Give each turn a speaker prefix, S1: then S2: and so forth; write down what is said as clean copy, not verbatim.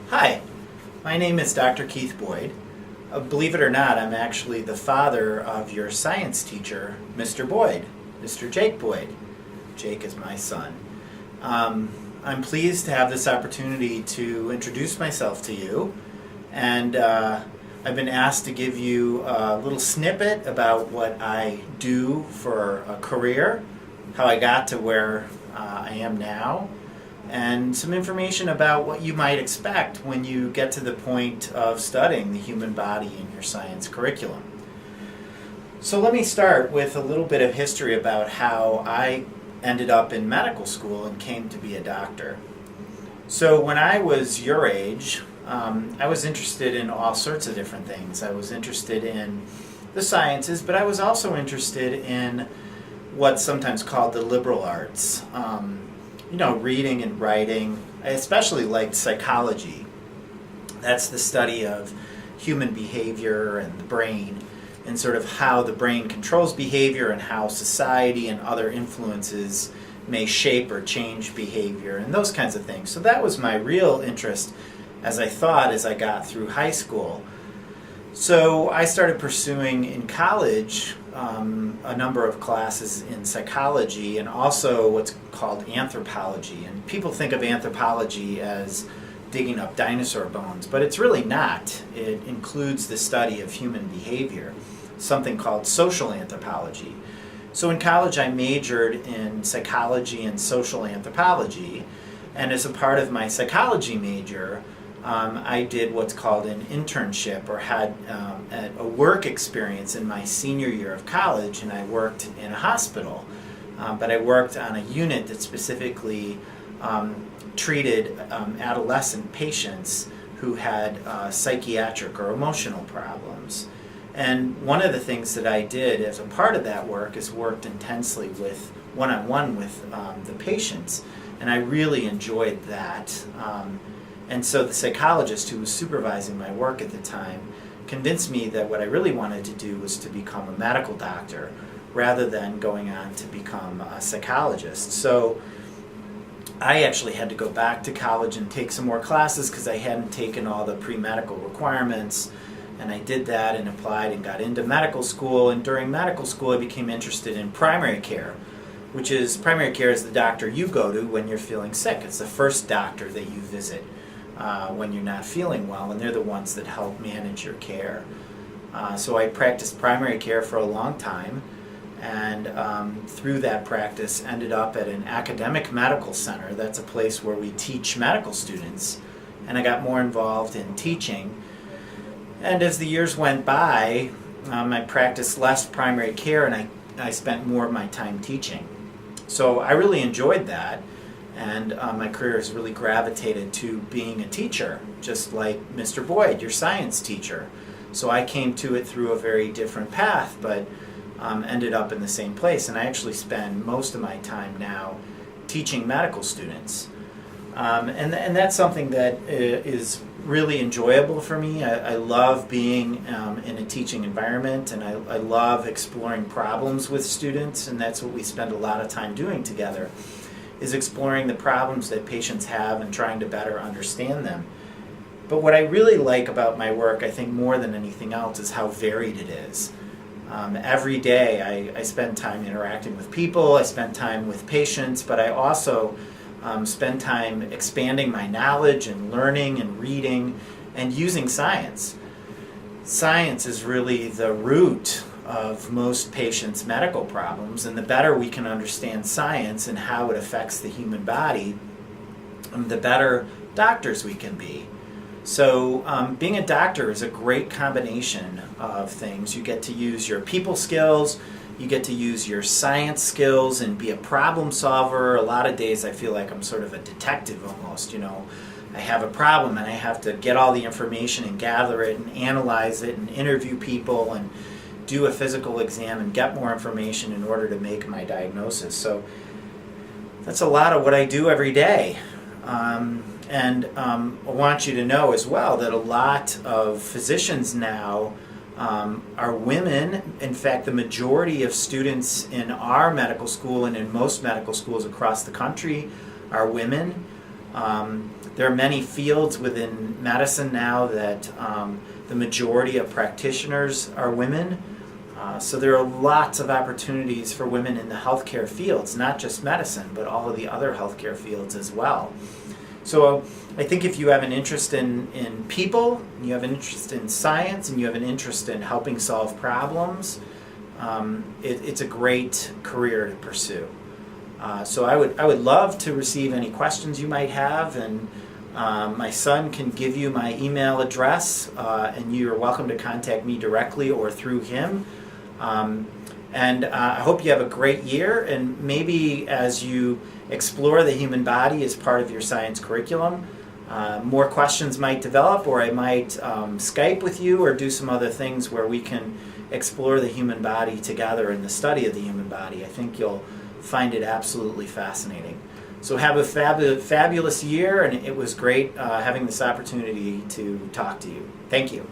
S1: Hi, my name is Dr. Keith Boyd. Believe it or not, I'm actually the father of your science teacher, Mr. Boyd, Mr. Jake Boyd. Jake is my son. I'm pleased to have this opportunity to introduce myself to you, and I've been asked to give you a little snippet about what I do for a career, how I got to where I am now, and some information about what you might expect when you get to the point of studying the human body in your science curriculum. So let me start with a little bit of history about how I ended up in medical school and came to be a doctor. So when I was your age, I was interested in all sorts of different things. I was interested in the sciences, but I was also interested in what's sometimes called the liberal arts. Reading and writing. I especially liked psychology. That's the study of human behavior and the brain, and sort of how the brain controls behavior and how society and other influences may shape or change behavior and those kinds of things. So that was my real interest as I got through high school. So I started pursuing in college a number of classes in psychology and also what's called anthropology. And people think of anthropology as digging up dinosaur bones, but it's really not. It includes the study of human behavior, something called social anthropology. So in college I majored in psychology and social anthropology, and as a part of my psychology major, I did what's called an internship, or had a work experience in my senior year of college, and I worked in a hospital. But I worked on a unit that specifically treated adolescent patients who had psychiatric or emotional problems. And one of the things that I did as a part of that work is worked intensely with one-on-one with the patients, and I really enjoyed that. And so the psychologist who was supervising my work at the time convinced me that what I really wanted to do was to become a medical doctor rather than going on to become a psychologist. So I actually had to go back to college and take some more classes because I hadn't taken all the pre-medical requirements. And I did that and applied and got into medical school. And during medical school I became interested in primary care, primary care is the doctor you go to when you're feeling sick. It's the first doctor that you visit when you're not feeling well, and they're the ones that help manage your care. So I practiced primary care for a long time, and through that practice ended up at an academic medical center. That's a place where we teach medical students, and I got more involved in teaching. And as the years went by, I practiced less primary care, and I spent more of my time teaching. So I really enjoyed that. And my career has really gravitated to being a teacher, just like Mr. Boyd, your science teacher. So I came to it through a very different path, but ended up in the same place. And I actually spend most of my time now teaching medical students. And that's something that is really enjoyable for me. I love being in a teaching environment, and I love exploring problems with students, and that's what we spend a lot of time doing together, is exploring the problems that patients have and trying to better understand them. But what I really like about my work, I think more than anything else, is how varied it is. Every day I spend time interacting with people, I spend time with patients, but I also spend time expanding my knowledge and learning and reading and using science. Science is really the root of most patients' medical problems, and the better we can understand science and how it affects the human body, the better doctors we can be. So being a doctor is a great combination of things. You get to use your people skills, you get to use your science skills and be a problem solver. A lot of days I feel like I'm sort of a detective almost, I have a problem and I have to get all the information and gather it and analyze it and interview people and do a physical exam and get more information in order to make my diagnosis. So that's a lot of what I do every day. And I want you to know as well that a lot of physicians now are women. In fact, the majority of students in our medical school and in most medical schools across the country are women. There are many fields within medicine now that the majority of practitioners are women. So there are lots of opportunities for women in the healthcare fields, not just medicine, but all of the other healthcare fields as well. So I think if you have an interest in people, you have an interest in science, and you have an interest in helping solve problems, it's a great career to pursue. So I would love to receive any questions you might have, and my son can give you my email address, and you're welcome to contact me directly or through him. And I hope you have a great year, and maybe as you explore the human body as part of your science curriculum, more questions might develop, or I might Skype with you or do some other things where we can explore the human body together in the study of the human body. I think you'll find it absolutely fascinating. So have a fabulous year, and it was great having this opportunity to talk to you. Thank you.